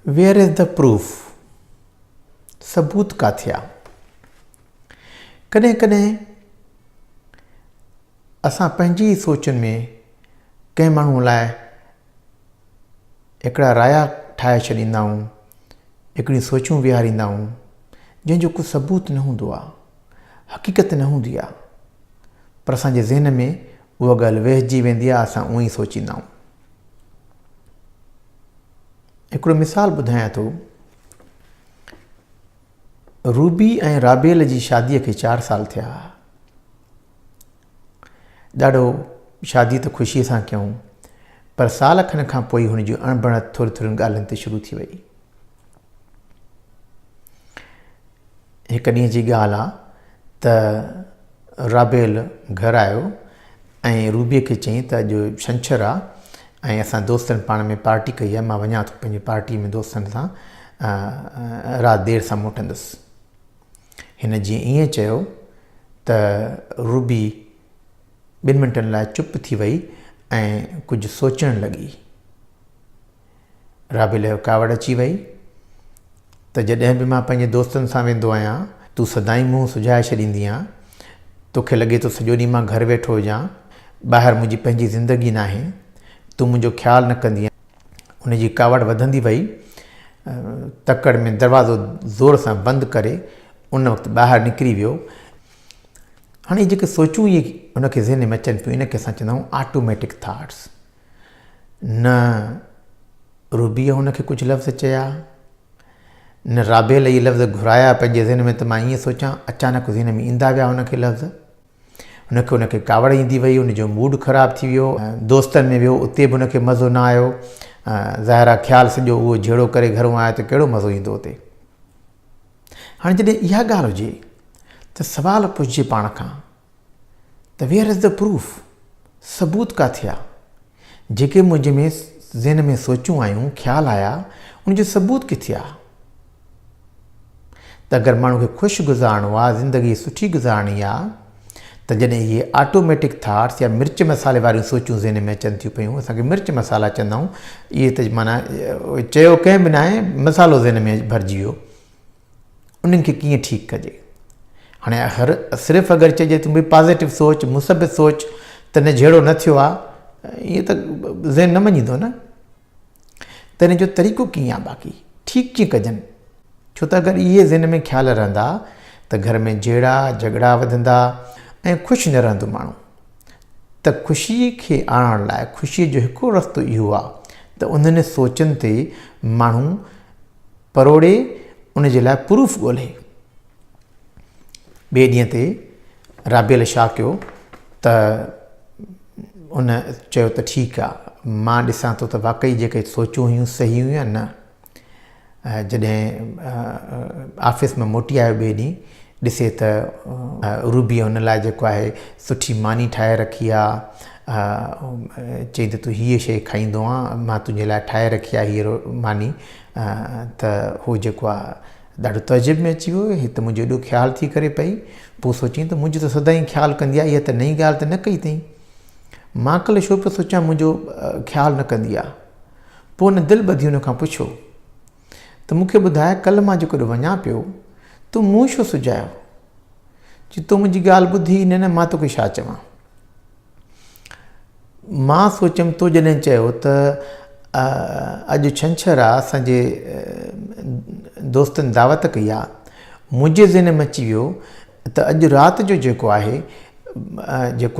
Wear is the proof? सबूत किथे आहे? कॾहिं कॾहिं असां पंहिंजी सोचुनि में कंहिं माण्हू लाइ हिकिड़ा राया ठाहे छॾींदा आहियूं, हिकिड़ियूं सोचूं विहारींदा आहियूं जंहिंजो को सबूत न हूंदो आहे, हक़ीक़त न हूंदी आहे, पर असांजे ज़हन में उहा ॻाल्हि वहिजी वेंदी आहे, असां उअं ई सोचींदा आहियूं। हिकिड़ो मिसाल ॿुधायां थो। रूबी ऐं राबेल जी शादीअ खे 4 साल थिया। ॾाढो शादी त ख़ुशीअ सां कयूं, पर साल खनि खां पोइ हुन जूं अणबण थोरी ॻाल्हियुनि ते शुरू थी वई। हिकु ॾींहं जी ॻाल्हि आहे त राबेल घर आयो ऐं रूबीअ खे चयईं त अॼु छंछरु आहे ऐं असां दोस्तनि पाण में पार्टी कई आहे, मां वञा थो पंहिंजी पार्टी में दोस्तनि सां, राति देरि सां मोटंदुसि। हिन जीअं ईअं चयो त रूबी 2 मिंटनि लाइ चुप थी वई ऐं कुझु सोचणु लॻी। राबेल जो कावड़ अची वई त जॾहिं बि मां पंहिंजे दोस्तनि सां वेंदो आहियां तूं सदाईं मुंहुं सुॼाए छॾींदी आहीं, तोखे लॻे थो सॼो ॾींहुं मां घरु वेठो हुजां, ॿाहिरि मुंहिंजी पंहिंजी ज़िंदगी न आहे, तूं मुंहिंजो ख़्यालु न कंदी आहीं। उनजी कावड़ वधंदी वई, तकड़ में दरवाज़ो ज़ोर सां बंदि करे उन वक़्तु ॿाहिरि निकिरी वियो। हाणे जेके सोचूं इहे उनखे ज़हन में अचनि पियूं, इनखे असां चवंदा आहियूं ऑटोमेटिक थाट्स। न रूबीअ हुनखे कुझु लफ़्ज़ चया, न राबेल इहे लफ़्ज़ घुराया पंहिंजे ज़हन में त मां ईअं सोचां, अचानक ज़हन में ईंदा विया हुनखे लफ़्ज़। हुनखे कावड़ ईंदी वई, हुनजो मूड ख़राबु थी वियो, दोस्तनि में वियो, उते बि हुनखे मज़ो न आयो। ज़ाहिर आहे ख़्यालु सॼो उहो जहिड़ो करे घरों आयो त कहिड़ो मज़ो ईंदो हुते। हाणे जॾहिं इहा ॻाल्हि हुजे त सवालु पुछिजे पाण खां त वेयर इज़ द प्रूफ? सबूत किथे आहे? जेके मुंहिंजे में ज़हन में सोचूं आहियूं, ख़्यालु आया, उनजो सबूत किथे आहे? त अगरि माण्हू खे ख़ुशि गुज़ारणो आहे, ज़िंदगी सुठी गुज़ारणी आहे, त जॾहिं इहे ऑटोमेटिक थाट्स या मिर्च मसाले वारियूं सोचूं ज़हन में अचनि थियूं पियूं, असांखे मिर्च मसाला चवंदा आहियूं, इहे त माना चयो कंहिं बि न आहे, मसालो ज़हन में भरिजी वियो, उन्हनि खे कीअं ठीकु कजे? हाणे सिर्फ़ु अगरि चइजे तूं भई पॉज़िटिव सोच, मुसबित सोच, त न जहिड़ो न थियो आहे, ईअं त ज़हन न मञींदो न। त इन जो तरीक़ो कीअं आहे? बाक़ी ठीकु कीअं कजनि? छो त अगरि इहे ज़हन में ख़्याल रहंदा त घर में जहिड़ा झगड़ा वधंदा ऐं ख़ुशि न रहंदो माण्हू। त ख़ुशीअ खे आणण लाइ ख़ुशीअ जो हिकिड़ो रस्तो इहो आहे त उन्हनि सोचनि ते माण्हू परोड़े उनजे लाइ प्रूफ ॻोल्हे। ॿिए ॾींहं ते राबेल छा कयो त उन चयो त ठीकु आहे, मां ॾिसां थो त वाक़ई जेके सोचूं हुयूं सही हुयूं या न। जॾहिं ऑफिस में मोटी आयो ॿिए ॾींहुं, ॾिसे त रूबीअ हुन लाइ जेको आहे सुठी मानी ठाहे रखी आहे, चई त तूं हीअ शइ खाईंदो आहे, मां तुंहिंजे लाइ ठाहे रखी आहे हीअ मानी। त हू जेको आहे ॾाढो तइजुब में अची वियो, हीअ त मुंहिंजो एॾो ख़्यालु थी करे पई। पोइ सोचीं त मुंहिंजो त सदाईं ख़्यालु कंदी आहे, इहा त नई ॻाल्हि त न कई अथई, मां कल्ह छो पियो सोचां मुंहिंजो ख़्यालु न कंदी आहे। पोइ हुन दिलि ॿधी हुन खां पुछो त मूंखे ॿुधाए, कल्ह मां जेको वञा पियो तूं मूं छो सुॼायो? चई तूं मुंहिंजी ॻाल्हि ॿुधी न, न मां तोखे छा चवां? मां सोचियमि तो जॾहिं चयो त अॼु छंछरु आहे, असांजे दोस्तनि दावत कई आहे, मुंहिंजे ज़हन में अची वियो त अॼु राति जो जेको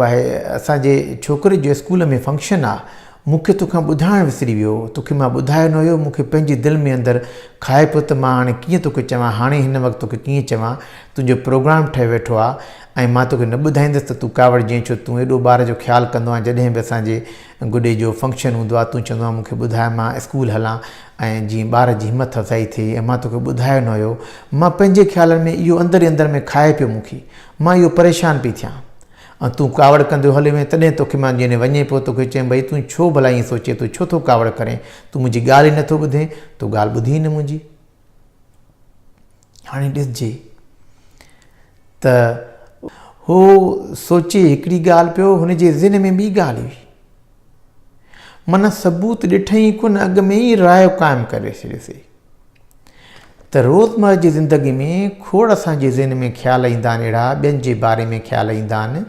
आहे असांजे छोकिरे जो स्कूल में फंक्शन आहे, मूंखे तोखां ॿुधाइणु विसरी वियो, तोखे मां ॿुधायो न हुयो, मूंखे पंहिंजी दिलि में अंदरि खाए पियो त मां हाणे कीअं तोखे चवां, हाणे हिन वक़्तु तोखे कीअं चवां, तुंहिंजो प्रोग्राम ठही वेठो आहे ऐं मां तोखे न ॿुधाईंदुसि त तूं कावड़ जीअं छो, तूं एॾो ॿार जो ख़्यालु कंदो आहे, जॾहिं बि असांजे गुॾे जो फंक्शन हूंदो आहे तूं चवंदो आहे मूंखे ॿुधाए, मां स्कूल हलां ऐं जीअं ॿार जी हिमत अफ़ज़ाई थिए, ऐं मां तोखे ॿुधायो न हुयो। मां पंहिंजे ख़्यालनि में इहो अंदरि ई अंदरि में खाए पियो मूंखे, मां इहो परेशान पई थियां, ऐं तूं कावड़ कंदो हले में, तॾहिं तोखे मां जॾहिं वञे पियो तोखे चयमि भई तूं छो भला ईअं सोचे, तूं छो थो कावड़ करें, तूं मुंहिंजी ॻाल्हि ई नथो ॿुधे, तूं ॻाल्हि ॿुधी न मुंहिंजी। हाणे ॾिसजे त हो सोचे हिकिड़ी ॻाल्हि पियो, हुनजे ज़हन में ॿी ॻाल्हि हुई, माना सबूत ॾिठई कोन, अॻ में ई रायो क़ाइमु करे छॾियोसीं। त रोज़मर्रा जी ज़िंदगी में खोड़ असांजे ज़हन में ख़्याल ईंदा आहिनि अहिड़ा ॿियनि जे बारे में ख़्याल ईंदा आहिनि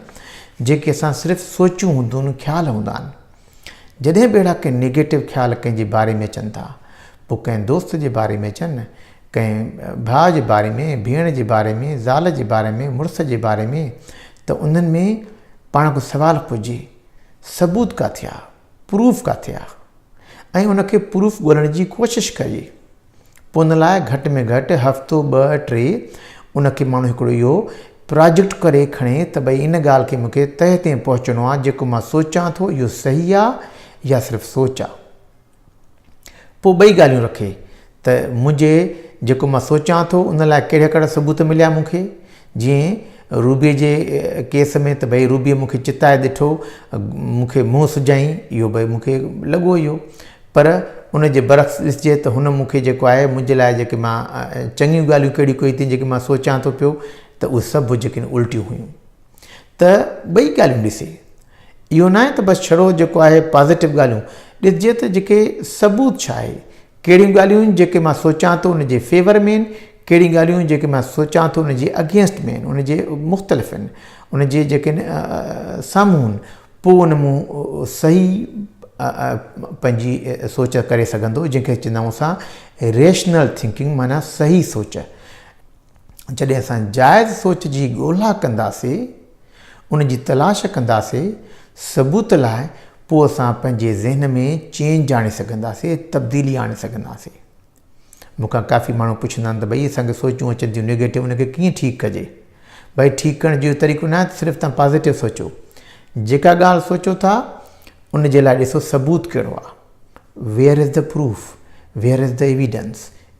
जेके असां सिर्फ़ु सोचूं हूंदियूं आहिनि ख़्याल हूंदा आहिनि। जॾहिं बि अहिड़ा कंहिं नेगेटिव ख़्याल कंहिंजे बारे में अचनि था, पोइ कंहिं दोस्त जे बारे में अचनि, कंहिं भाउ जे बारे में, भेण जे बारे में, ज़ाल जे बारे में, मुड़ुस जे बारे में, त उन्हनि में पाण को सुवाल पुॼे, सबूत किथे आहे, प्रूफ किथे आहे, ऐं उनखे प्रूफ ॻोल्हण जी कोशिशि कजे। पोइ उन लाइ घटि में घटि हफ़्तो 2-3 उनखे माण्हू हिकिड़ो इहो प्रोजेक्ट करे खणे त भई इन ॻाल्हि खे मूंखे तह ते पहुचणो आहे, जेको मां सोचां थो इहो सही आहे या सिर्फ़ु सोच आहे। पोइ ॿई ॻाल्हियूं रखे त मुंहिंजे जेको मां सोचां थो उन लाइ कहिड़ा कहिड़ा सबूत मिलिया मूंखे। जीअं रूबीअ जे केस में त भई रूबीअ मूंखे चिताए ॾिठो, मूंखे मुंहुं सुॼाई, इहो भई मूंखे लॻो इहो, पर उन जे बरक्स ॾिसजे त हुन मूंखे जेको आहे मुंहिंजे लाइ जेके मां चङियूं ॻाल्हियूं कहिड़ी कोई थी जेके मां सोचां थो पियो त उहे सभु जेके उल्टियूं हुयूं। त ॿई ॻाल्हियूं ॾिसे, इहो न आहे त बसि छड़ो जेको आहे पॉज़िटिव ॻाल्हियूं ॾिसजे त जेके सबूत छा आहे, कहिड़ियूं ॻाल्हियूं जेके मां सोचां थो उन जे फेवर में आहिनि, कहिड़ियूं ॻाल्हियूं जेके मां सोचां थो उन जे अगेंस्ट में आहिनि, उन जे मुख़्तलिफ़ आहिनि, उन जे जेके साम्हूं आहिनि। पोइ उन मूं सही पंहिंजी सोच करे सघंदो, जंहिंखे चवंदा आहियूं असां रेशनल थिंकिंग, माना सही सोच। जॾहिं असां जाइज़ सोच जी ॻोल्हा कंदासीं, उन जी तलाश कंदासीं सबूत लाइ, पोइ असां पंहिंजे ज़हन में चेंज आणे सघंदासीं, तब्दीली आणे सघंदासीं। मूंखां काफ़ी माण्हू पुछंदा आहिनि त भई असांखे सोचूं अचनि थियूं नेगेटिव, उनखे कीअं ठीकु कजे। भई ठीकु करण जो तरीक़ो न आहे त सिर्फ़ु तव्हां पॉज़िटिव सोचो, जेका ॻाल्हि सोचो था उन जे लाइ ॾिसो सबूत कहिड़ो आहे, where is the proof, where is the evidence,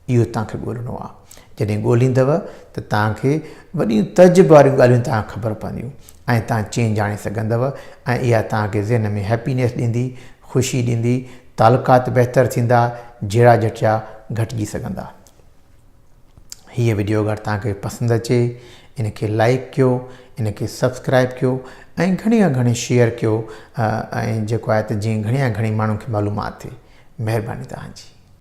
इहो तव्हांखे ॻोल्हणो आहे। जॾहिं ॻोल्हींदव त तव्हांखे वॾियूं तजुर्बे वारियूं ॻाल्हियूं तव्हांखे ख़बर पवंदियूं ऐं तव्हां चेंज आणे सघंदव, ऐं इहा तव्हांखे ज़हन में हैप्पीनेस ॾींदी, ख़ुशी ॾींदी, तालुकात बहितर थींदा, जहिड़ा झटिया घटिजी सघंदा। हीअ वीडियो अगरि तव्हांखे पसंदि अचे, इनखे लाइक कयो, इनखे सब्सक्राइब कयो ऐं घणी खां घणी शेयर कयो, ऐं जेको आहे त जीअं घणी खां घणी माण्हुनि खे मालूमात थिए। महिरबानी तव्हांजी।